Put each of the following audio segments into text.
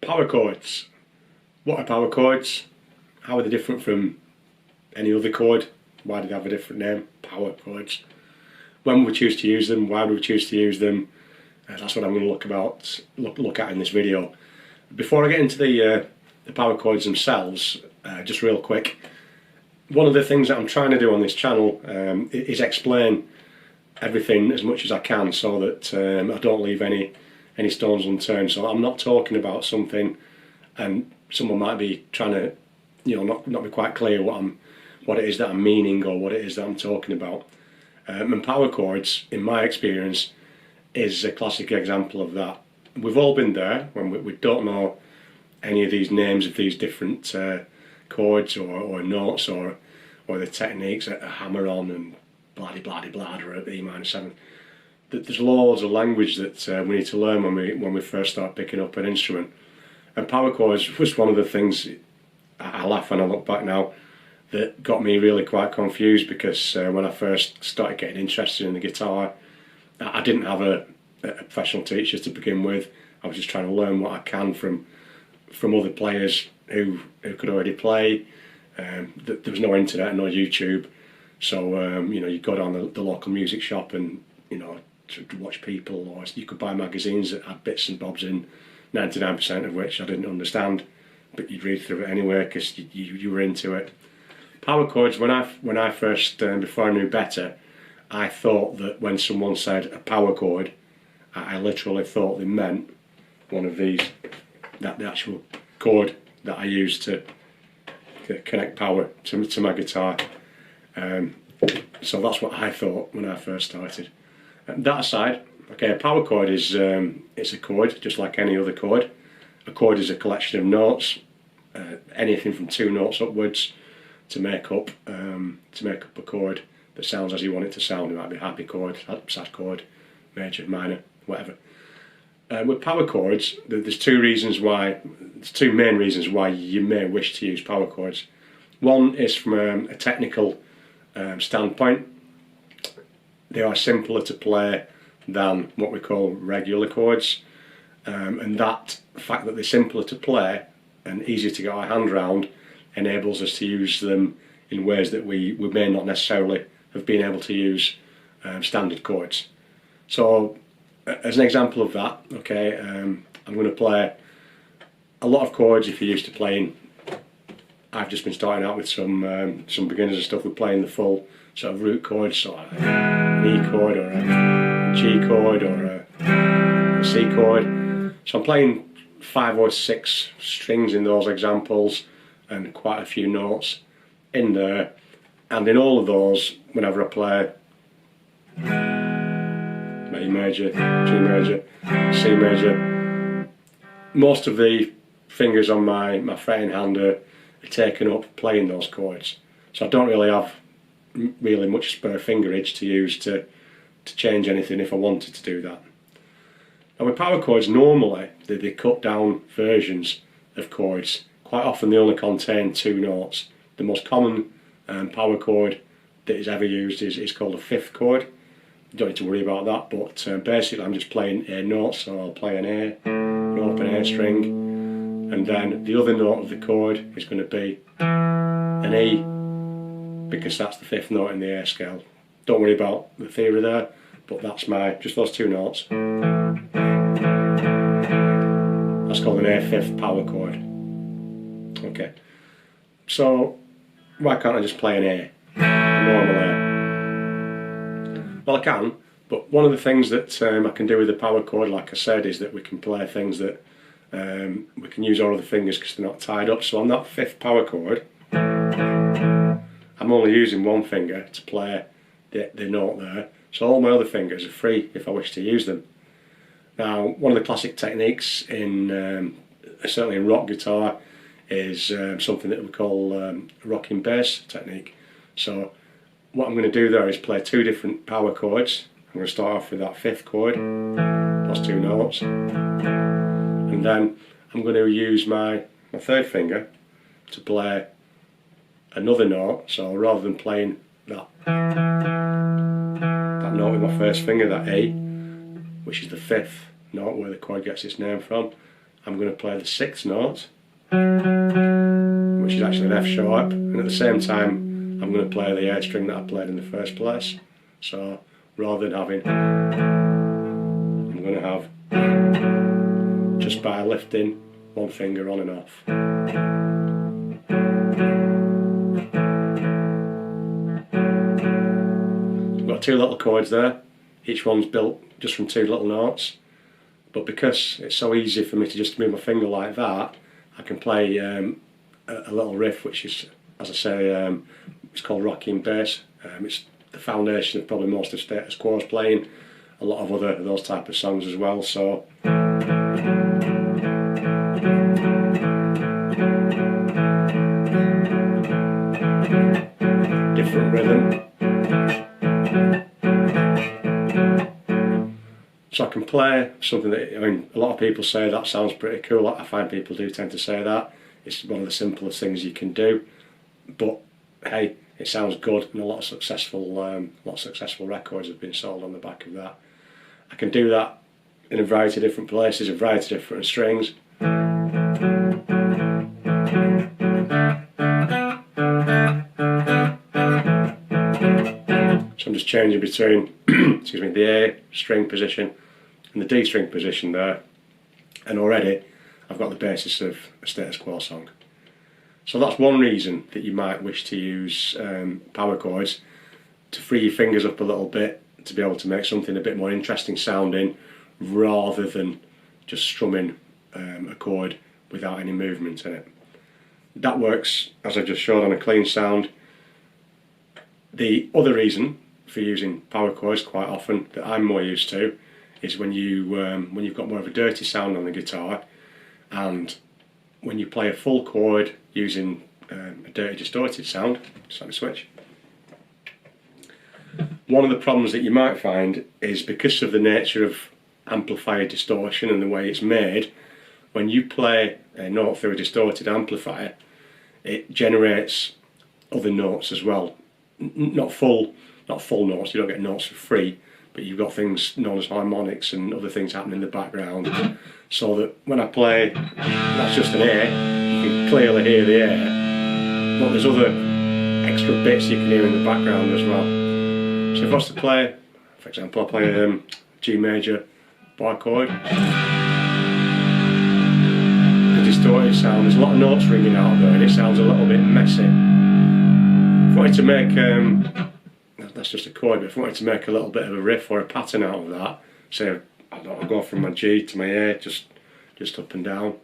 Power chords. What are power chords? How are they different from any other chord? Why do they have a different name? Power chords. When we choose to use them, why do we choose to use them? That's what I'm going to look at in this video. Before I get into the power chords themselves, just real quick, one of the things that I'm trying to do on this channel is explain everything as much as I can, so that I don't leave any stones unturned. So I'm not talking about something and someone might be trying to, not be quite clear what it is that I'm meaning or what it is that I'm talking about. And power chords, in my experience, is a classic example of that. We've all been there when we don't know any of these names of these different chords or notes or the techniques, a hammer on and blah blah blah or at E minor 7. There's loads of language that we need to learn when we first start picking up an instrument. And power chords was one of the things, I laugh when I look back now, that got me really quite confused, because when I first started getting interested in the guitar, I didn't have a professional teacher to begin with. I was just trying to learn what I can from other players who could already play. There was no internet, no YouTube, so you go down the local music shop and to watch people, or you could buy magazines that had bits and bobs in, 99% of which I didn't understand, but you'd read through it anyway because you were into it. Power chords, when I first, before I knew better, I thought that when someone said a power chord, I literally thought they meant one of these, the actual chord that I use to connect power to my guitar. So that's what I thought when I first started. That aside, okay, a power chord is it's a chord just like any other chord. A chord is a collection of notes, anything from 2 notes upwards, to make up a chord that sounds as you want it to sound. It might be a happy chord, sad chord, major, minor, whatever. With power chords, there's two main reasons why you may wish to use power chords. One is from a technical standpoint. They are simpler to play than what we call regular chords, and that fact that they're simpler to play and easier to get our hand around enables us to use them in ways that we may not necessarily have been able to use standard chords. So as an example of that, okay, I'm going to play a lot of chords. If you're used to playing, I've just been starting out with some beginners and stuff with playing the full sort of root chords, so an E chord or a G chord or a C chord. So I'm playing 5 or 6 strings in those examples and quite a few notes in there, and in all of those, whenever I play A major, G major, C major, most of the fingers on my fretting hand are taken up playing those chords. So I don't really have much spare fingerage to use to change anything if I wanted to do that. Now with power chords, normally they're cut down versions of chords. Quite often they only contain 2 notes. The most common power chord that is ever used is called a 5th chord. You don't need to worry about that, but basically I'm just playing a note, so I'll play an A, an open A string, and then the other note of the chord is going to be an E, because that's the 5th note in the A scale. Don't worry about the theory there, but that's just those 2 notes. That's called an A5 power chord. Okay, so why can't I just play an A, a normal A? Well, I can, but one of the things that I can do with the power chord, like I said, is that we can play things that we can use our other fingers because they're not tied up. So on that 5th power chord, I'm only using one finger to play the note there, so all my other fingers are free if I wish to use them. Now, one of the classic techniques in certainly in rock guitar is something that we call rocking bass technique. So what I'm going to do there is play 2 different power chords. I'm going to start off with that 5th chord, those 2 notes, and then I'm going to use my 3rd finger to play another note. So rather than playing that note with my 1st finger, that A, which is the 5th note where the chord gets its name from, I'm going to play the sixth note, which is actually an F sharp, and at the same time I'm going to play the A string that I played in the first place. So rather than having, I'm going to have, just by lifting one finger on and off. I've got two little chords there, each one's built just from two little notes, but because it's so easy for me to just move my finger like that, I can play a little riff, which is, as I say, it's called rocking bass. It's the foundation of probably most of Status Quo's playing, a lot of other those type of songs as well. So different rhythm. So I can play something that, I mean, a lot of people say that sounds pretty cool. I find people do tend to say that. It's one of the simplest things you can do, but hey, it sounds good, and a lot of successful records have been sold on the back of that. I can do that in a variety of different places, a variety of different strings. So I'm just changing between excuse me, the A string position and the D string position there, and already I've got the basis of a Status Quo song. So that's one reason that you might wish to use power chords, to free your fingers up a little bit, to be able to make something a bit more interesting sounding, rather than just strumming a chord without any movement in it. That works, as I just showed, on a clean sound. The other reason for using power chords quite often that I'm more used to is when you've got more of a dirty sound on the guitar, and when you play a full chord using a dirty distorted sound. Just let me switch. One of the problems that you might find is, because of the nature of amplifier distortion and the way it's made, when you play a note through a distorted amplifier, it generates other notes as well. Not full notes, you don't get notes for free, but you've got things known as harmonics and other things happening in the background, so that when I play, that's just an A, you can clearly hear the A, but there's other extra bits you can hear in the background as well. So if I was to play, for example, I play a G major bar chord, the distorted sound, there's a lot of notes ringing out there and it sounds a little bit messy. If I wanted to make, that's just a chord, but if I wanted to make a little bit of a riff or a pattern out of that, say I don't know, I'll go from my G to my A, just up and down.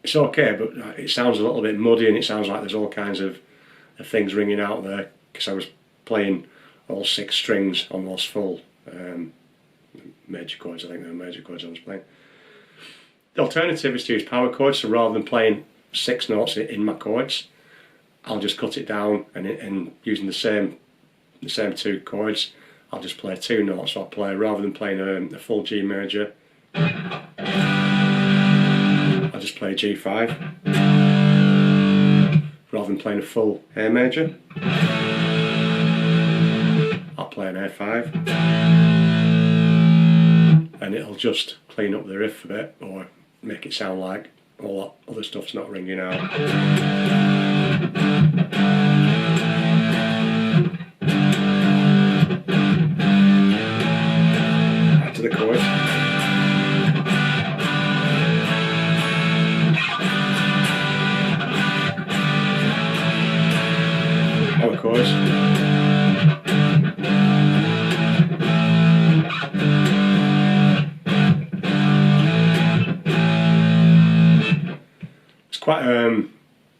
It's okay, but it sounds a little bit muddy and it sounds like there's all kinds of things ringing out there, because I was playing all 6 strings on those full major chords. I think they were major chords I was playing. The alternative is to use power chords, so rather than playing 6 notes in my chords, I'll just cut it down, and using the same 2 chords, I'll just play 2 notes. So I'll play, rather than playing a full G major, I'll just play G5. Rather than playing a full A major, I'll play an A5, and it'll just clean up the riff a bit, or make it sound like all that other stuff's not ringing out. Back to the chorus. Power chorus.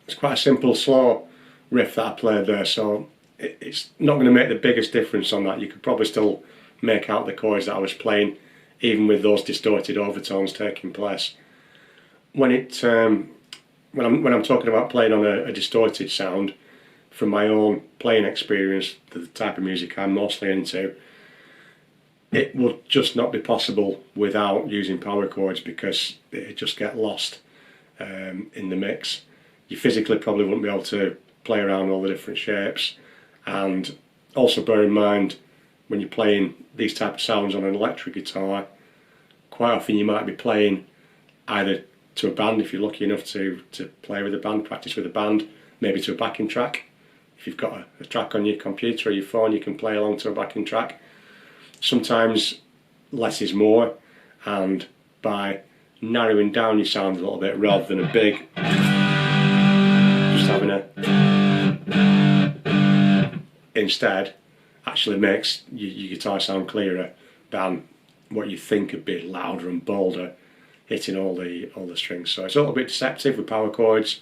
It's quite a simple, slow riff that I played there, so it's not going to make the biggest difference on that. You could probably still make out the chords that I was playing, even with those distorted overtones taking place. When I'm talking about playing on a distorted sound, from my own playing experience, the type of music I'm mostly into, it would just not be possible without using power chords, because it just get lost. in the mix. You physically probably wouldn't be able to play around all the different shapes, and also bear in mind when you're playing these type of sounds on an electric guitar, quite often you might be playing either to a band if you're lucky enough to play with a band, practice with a band, maybe to a backing track. If you've got a track on your computer or your phone, you can play along to a backing track. Sometimes less is more, and by narrowing down your sound a little bit rather than a big, just having a instead actually makes your guitar sound clearer than what you think would be louder and bolder, hitting all the strings. So it's a little bit deceptive with power chords.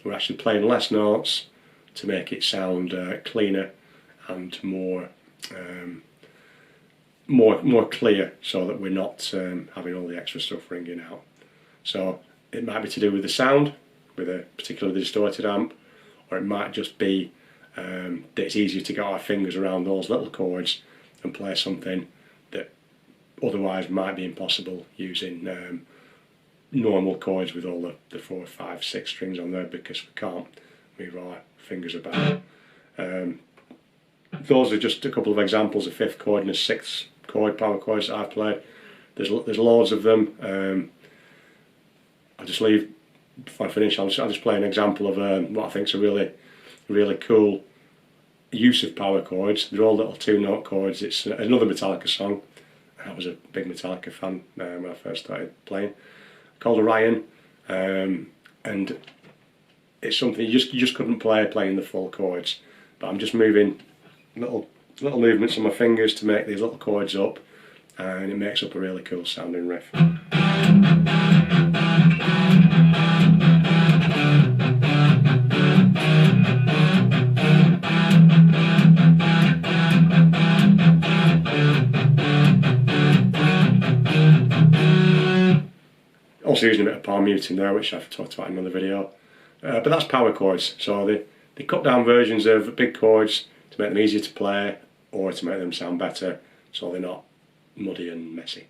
We're actually playing less notes to make it sound cleaner and more clear, so that we're not having all the extra stuff ringing out. So it might be to do with the sound, with a particularly distorted amp, or it might just be that it's easier to get our fingers around those little chords and play something that otherwise might be impossible using normal chords with all the 4, 5, 6 strings on there, because we can't move our fingers about. Those are just a couple of examples of 5th chord and a 6th chord power chords that I've played. There's loads of them. I'll just leave, before I finish, I'll just play an example of what I think is a really cool use of power chords. They're all little 2-note chords. It's another Metallica song. I was a big Metallica fan when I first started playing, called Orion, and it's something you just couldn't play playing the full chords, but I'm just moving little movements on my fingers to make these little chords up, and it makes up a really cool sounding riff. Also using a bit of palm muting there, which I've talked about in another video. But that's power chords. So they cut down versions of big chords to make them easier to play or to make them sound better, so they're not muddy and messy.